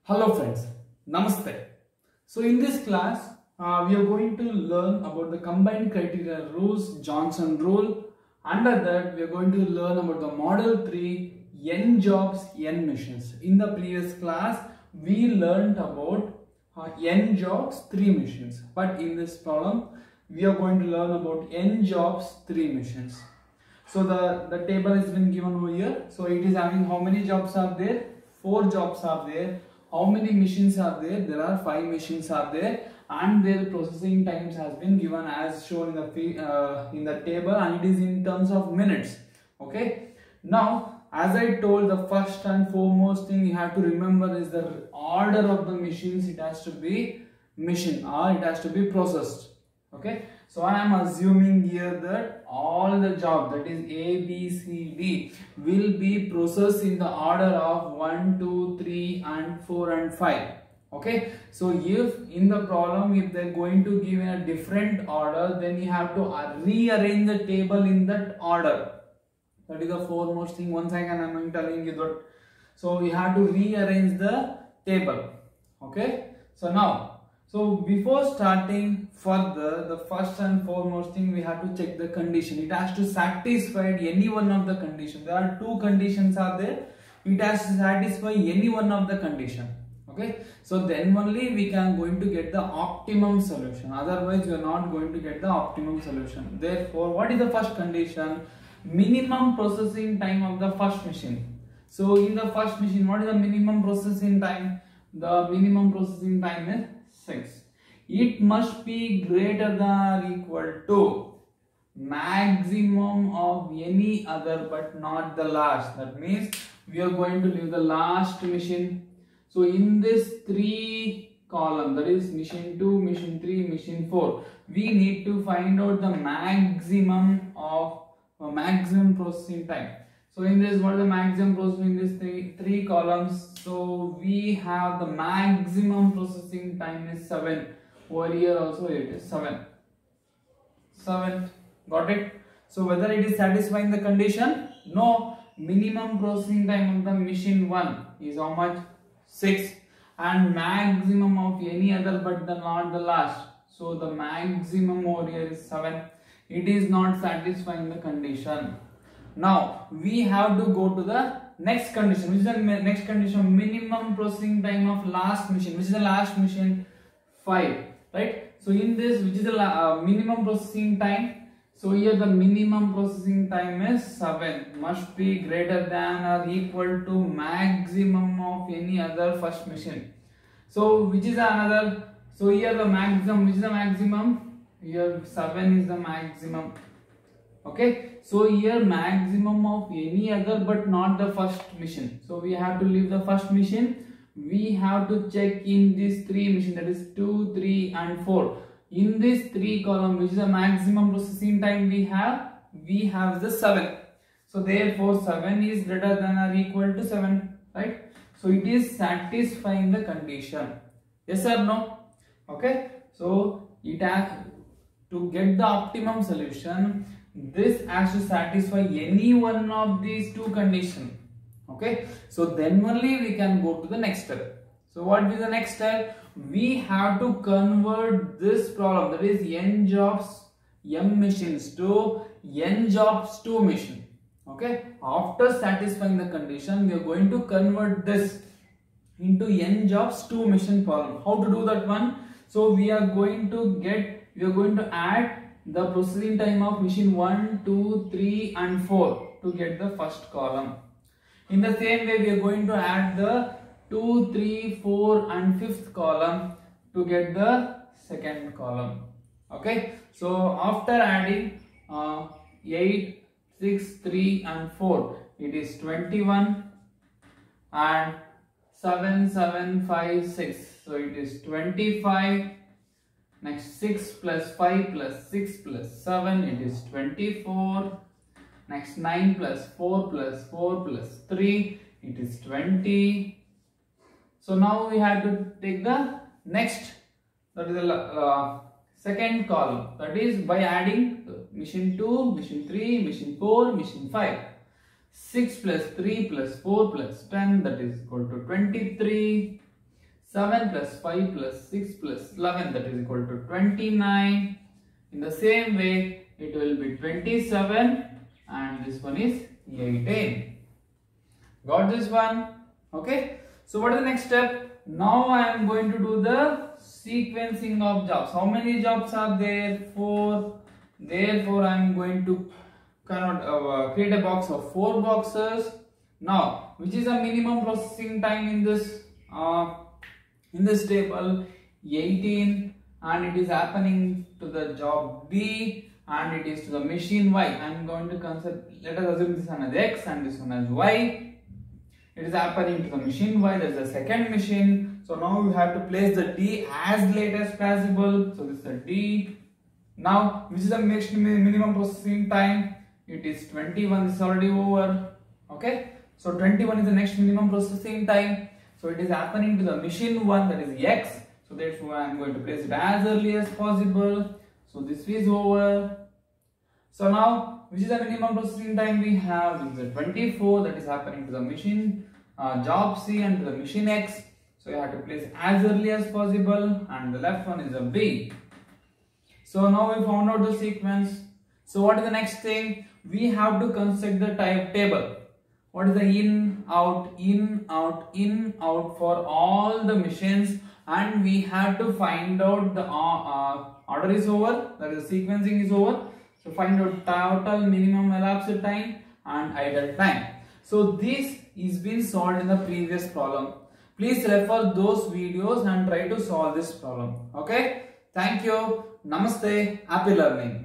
Hello friends, Namaste. So in this class, we are going to learn about the combined criteria rules, Johnson rule. Under that, we are going to learn about the Model 3, N jobs, N missions. In the previous class, we learned about N jobs, 3 missions. But in this problem, we are going to learn about N jobs, 3 missions. So the table has been given over here. So it is having how many jobs are there? 4 jobs are there. How many machines are there? There are 5 machines are there, and their processing times has been given as shown in the table, and it is in terms of minutes. Okay. Now, as I told, the first and foremost thing you have to remember is the order of the machines. It has to be machine or it has to be processed. Okay. So I am assuming here that all the job, that is A, B, C, D, will be processed in the order of 1, 2, 3 and 4 and 5. Okay. So if in the problem, if they are going to give in a different order, then you have to rearrange the table in that order. That is the foremost thing. Once again I am telling you that. So you have to rearrange the table. Okay. So now, so before starting further, the first and foremost thing, we have to check the condition. It has to satisfy any one of the conditions. There are 2 conditions are there. It has to satisfy any one of the condition. Okay. So then only we can going to get the optimum solution. Otherwise, we are not going to get the optimum solution. Therefore, what is the first condition? Minimum processing time of the first machine. So in the first machine, what is the minimum processing time? The minimum processing time is 6. It must be greater than or equal to maximum of any other but not the last. That means we are going to leave the last machine. So in this 3 column, that is machine 2, machine 3, machine 4, we need to find out the maximum of maximum processing time. So in this, what is the maximum processing in these three columns? So we have the maximum processing time is 7. Over here also it is 7. Got it? So whether it is satisfying the condition? No. Minimum processing time of the machine 1 is how much? 6. And maximum of any other but not the last. So the maximum over here is 7. It is not satisfying the condition. Now we have to go to the next condition. Which is the next condition? Minimum processing time of last machine. Which is the last machine? 5. Right? So in this, which is the minimum processing time? So here the minimum processing time is 7. Must be greater than or equal to maximum of any other first machine. So which is another? So here the maximum. Which is the maximum? Here 7 is the maximum. Okay, so here maximum of any other but not the first machine. So we have to leave the first machine. We have to check in these 3 machines, that is 2, 3 and 4. In this 3 column, which is the maximum processing time we have the 7. So therefore 7 is greater than or equal to 7, right? So it is satisfying the condition. Yes or no? Okay, so it has to get the optimum solution. This has to satisfy any one of these 2 conditions. Okay, so then only we can go to the next step. So what is the next step? We have to convert this problem, that is N jobs M machines, to N jobs 2 machine. Okay, after satisfying the condition, we are going to convert this into N jobs 2 machine problem. How to do that one? So we are going to add the processing time of machine 1, 2, 3 and 4 to get the first column. In the same way, we are going to add the 2, 3, 4 and 5th column to get the second column. Okay. So after adding 8, 6, 3 and 4, it is 21, and 7, 7, 5, 6. So it is 25. Next 6 plus 5 plus 6 plus 7, it is 24. Next 9 plus 4 plus 4 plus 3, it is 20. So now we have to take the next, that is the second column. That is by adding machine 2, machine 3, machine 4, machine 5. 6 plus 3 plus 4 plus 10, that is equal to 23. 7 plus 5 plus 6 plus 11, that is equal to 29. In the same way, it will be 27 and this one is 18. Got this one? Okay. So what is the next step? Now I am going to do the sequencing of jobs. How many jobs are there? 4. Therefore, I am going to create a box of 4 boxes. Now, which is the minimum processing time in this table? 18, and it is happening to the job B, and it is to the machine Y. I am going to consider. Let us assume this one as X and this one as Y. It is happening to the machine Y. That is the second machine. So now we have to place the D as late as possible. So this is the D. Now, which is the minimum processing time? It is 21. This is already over. Okay. So 21 is the next minimum processing time. So it is happening to the machine 1, that is X. So that's why I am going to place it as early as possible. So this is over. So now, which is the minimum processing time we have? This is the 24, that is happening to the machine job C and to the machine X. So you have to place as early as possible, and the left one is a B. So now we found out the sequence. So what is the next thing? We have to construct the type table. What is the in, out, in, out, in, out for all the machines, and we have to find out the order is over, that is the sequencing is over. So find out total minimum elapsed time and idle time. So this is been solved in the previous problem. Please refer those videos and try to solve this problem. Okay. Thank you. Namaste. Happy learning.